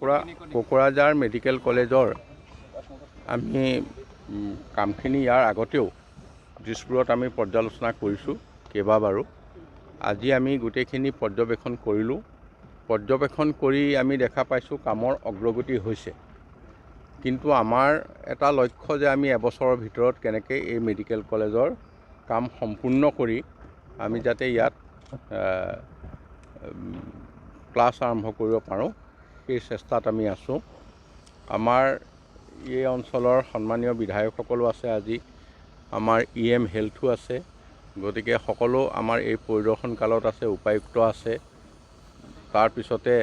Kokrajhar medical কলেজৰ আমি কামখিনি ইয়াৰ আগতেও দিছপুৰত আমি পৰ্যালোচনা কৰিছোঁ কেইবাবাৰো। আজি আমি গোটেইখিনি পৰ্যবেক্ষণ কৰিলোঁ। পৰ্যবেক্ষণ কৰি আমি দেখা পাইছোঁ কামৰ অগ্ৰগতি হৈছে, কিন্তু আমাৰ এটা লক্ষ্য যে আমি এবছৰৰ ভিতৰত কেনেকৈ এই মেডিকেল কলেজৰ কাম সম্পূৰ্ণ কৰি আমি যাতে ইয়াত ক্লাছ আৰম্ভ কৰিব পাৰোঁ, সেই চেষ্টাত আমি আছোঁ। আমাৰ এই অঞ্চলৰ সন্মানীয় বিধায়কসকলো আছে, আজি আমাৰ EM হেল্থো আছে, গতিকে সকলো আমাৰ এই পৰিদৰ্শন কালত আছে, উপায়ুক্ত আছে। তাৰপিছতে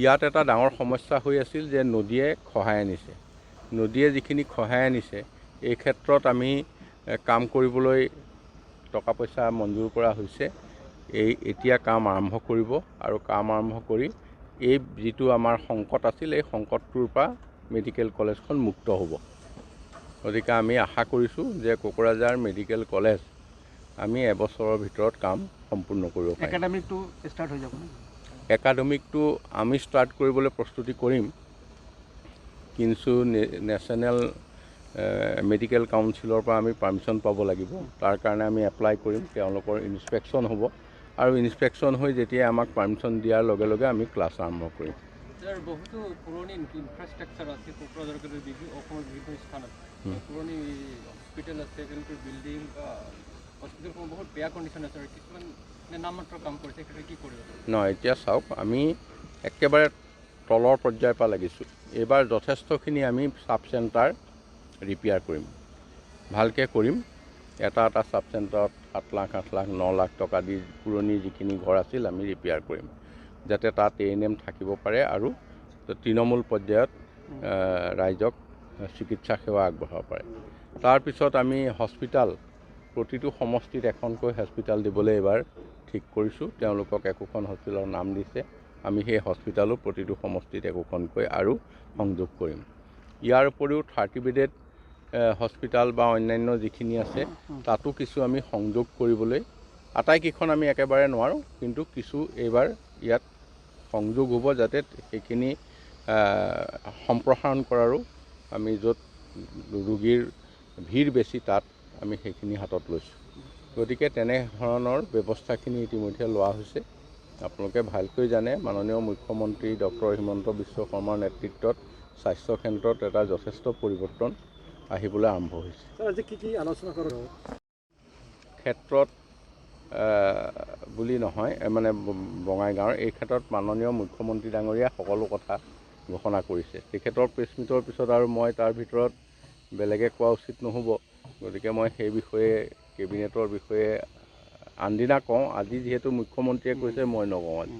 ইয়াত এটা ডাঙৰ সমস্যা হৈ আছিল যে নদীয়ে খহাই আনিছে। নদীয়ে যিখিনি খহাই আনিছে, এই ক্ষেত্ৰত আমি কাম কৰিবলৈ টকা পইচা মঞ্জুৰ কৰা হৈছে। এতিয়া কাম আৰম্ভ কৰিব আৰু কাম আৰম্ভ কৰি এই যিটো আমাৰ সংকট আছিল, এই সংকটটোৰ পৰা মেডিকেল কলেজখন মুক্ত হ'ব। গতিকে আমি আশা কৰিছোঁ যে কোকৰাঝাৰ মেডিকেল কলেজ আমি এবছৰৰ ভিতৰত কাম সম্পূৰ্ণ কৰিব পাৰিম। একাডেমিকটো ষ্টাৰ্ট হৈ যাব। একাডেমিকটো আমি ষ্টাৰ্ট কৰিবলৈ প্ৰস্তুতি কৰিম, কিন্তু নেশ্যনেল মেডিকেল কাউন্সিলৰ পৰা আমি পাৰ্মিশ্যন পাব লাগিব। তাৰ কাৰণে আমি এপ্লাই কৰিম, তেওঁলোকৰ ইনস্পেকশ্যন হ'ব আৰু ইনস্পেকশ্যন হৈ যেতিয়া আমাক পাৰ্মিশ্যন দিয়াৰ লগে লগে আমি ক্লাছ আৰম্ভ কৰিম। স্যাৰ, বহুতো পুৰণি ইনফ্ৰাষ্ট্ৰাকচাৰ আছে কোকৰাঝাৰৰ অসমৰ বিভিন্ন স্থানত। পুৰণি হস্পিটেল আছে, তেওঁলোকৰ বিল্ডিং বা হস্পিটেলসমূহ বহুত বেয়া কণ্ডিশ্যন আছে আৰু কিছুমান নামমাত্ৰ কাম কৰিছে, কি কৰিব? নহয়, এতিয়া চাওক, আমি একেবাৰে তলৰ পৰ্যায়ৰ পৰা লাগিছোঁ। এইবাৰ যথেষ্টখিনি আমি চাব চেণ্টাৰ ৰিপেয়াৰ কৰিম, ভালকৈ কৰিম। এটা চাব চেণ্টাৰত 7 লাখ, 8 লাখ, 9 লাখ টকা দি পুৰণি যিখিনি ঘৰ আছিল আমি ৰিপেয়াৰ কৰিম, যাতে তাত ANM থাকিব পাৰে আৰু তৃণমূল পৰ্যায়ত ৰাইজক চিকিৎসা সেৱা আগবঢ়াব পাৰে। তাৰপিছত আমি হস্পিটাল, প্ৰতিটো সমষ্টিত এখনকৈ হস্পিটাল দিবলৈ এইবাৰ ঠিক কৰিছোঁ। তেওঁলোকক একোখন হস্পিটালৰ নাম দিছে। আমি সেই হস্পিটালো প্ৰতিটো সমষ্টিত একোখনকৈ আৰু সংযোগ কৰিম। ইয়াৰ উপৰিও 30 বেডেড হস্পিটাল বা অন্যান্য যিখিনি আছে, তাতো কিছু আমি সংযোগ কৰিবলৈ, আটাইকেইখন আমি একেবাৰে নোৱাৰোঁ, কিন্তু কিছু এইবাৰ ইয়াত সংযোগ হ'ব, যাতে সেইখিনি সম্প্ৰসাৰণ কৰাৰো আমি য'ত ৰোগীৰ ভিৰ বেছি তাত আমি সেইখিনি হাতত লৈছোঁ। গতিকে তেনেধৰণৰ ব্যৱস্থাখিনি ইতিমধ্যে লোৱা হৈছে। আপোনালোকে ভালকৈ জানে, মাননীয় মুখ্যমন্ত্ৰী ডক্টৰ হিমন্ত বিশ্ব শৰ্মাৰ নেতৃত্বত স্বাস্থ্য ক্ষেত্ৰত এটা যথেষ্ট পৰিৱৰ্তন আহিবলৈ আৰম্ভ হৈছে। আজি কি আলোচনা কৰা ক্ষেত্ৰত বুলি নহয়, মানে বঙাইগাঁৱৰ এই ক্ষেত্ৰত মাননীয় মুখ্যমন্ত্ৰী ডাঙৰীয়া সকলো কথা ঘোষণা কৰিছে। তেখেতৰ প্ৰেছ মিটৰ পিছত আৰু মই তাৰ ভিতৰত বেলেগে কোৱা উচিত নহ'ব। গতিকে মই সেই বিষয়ে, কেবিনেটৰ বিষয়ে আনদিনা কওঁ। আজি যিহেতু মুখ্যমন্ত্ৰীয়ে কৈছে, মই নকওঁ আজি।